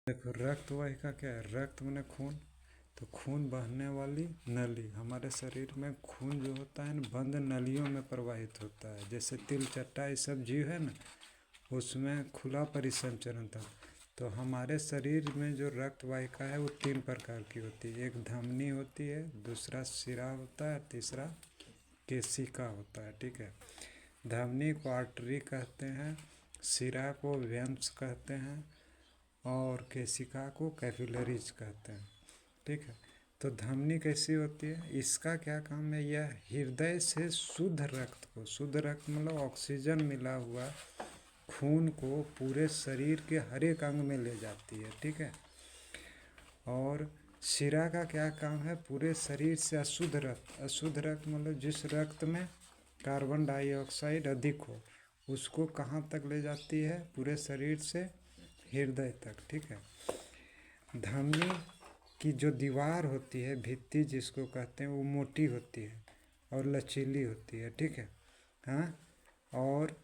देखो रक्त वाहिका क्या है? रक्त माने खून। तो खून बहने वाली नली, हमारे शरीर में खून जो होता है ना बंद नलियों में प्रवाहित होता है। जैसे तिल चट्टा ये सब जीव है ना, उसमें खुला परिसंचरण था। तो हमारे शरीर में जो रक्त वाहिका है वो 3 प्रकार की होती है। एक धमनी होती है, दूसरा शिरा होता है, तीसरा केशिका होता है। ठीक है, धमनी को आर्टरी कहते हैं, शिरा को वेन्स कहते हैं और केशिका को कैपिलरीज कहते हैं। ठीक है, तो धमनी कैसी होती है? इसका क्या काम है? यह हृदय से शुद्ध रक्त को, शुद्ध रक्त मतलब ऑक्सीजन मिला हुआ खून को पूरे शरीर के हर एक अंग में ले जाती है। ठीक है, और शिरा का क्या काम है? पूरे शरीर से अशुद्ध रक्त, अशुद्ध रक्त मतलब जिस रक्त में कार्बन डाइऑक्साइड अधिक हो, उसको कहाँ तक ले जाती है? पूरे शरीर से हृदय तक। ठीक है, धमनी की जो दीवार होती है, भित्ति जिसको कहते हैं, वो मोटी होती है और लचीली होती है। ठीक है, हाँ, और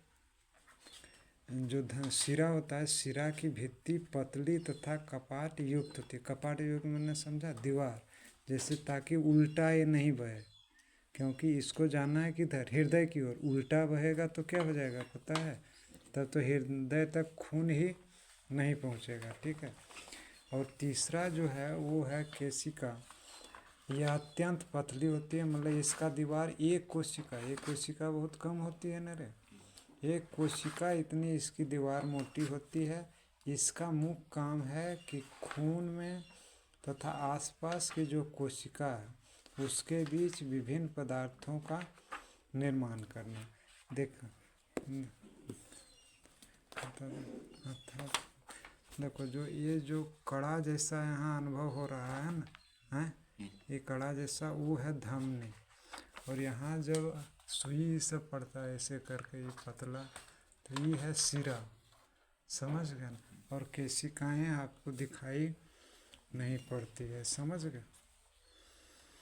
जो शिरा होता है, शिरा की भित्ति पतली तथा कपाट युक्त होती है। कपाट युक्त मैंने समझा, दीवार जैसे, ताकि उल्टा ये नहीं बहे, क्योंकि इसको जाना है किधर? हृदय की ओर। उल्टा बहेगा तो क्या हो जाएगा पता है? तब तो हृदय तक खून ही नहीं पहुंचेगा। ठीक है, और तीसरा जो है वो है केशिका। यह अत्यंत पतली होती है, मतलब इसका दीवार एक कोशिका बहुत कम होती है ना रे, एक कोशिका इतनी इसकी दीवार मोटी होती है। इसका मुख्य काम है कि खून में तथा आसपास की जो कोशिका है उसके बीच विभिन्न पदार्थों का निर्माण करना। देखो जो ये जो कड़ा जैसा यहाँ अनुभव हो रहा है ना, है ये कड़ा जैसा, वो है धमनी। और यहाँ जब सुई सब पड़ता है ऐसे करके ये पतला, तो ये है शिरा। समझ गए ना? और केशिकाएँ आपको दिखाई नहीं पड़ती है। समझ गए?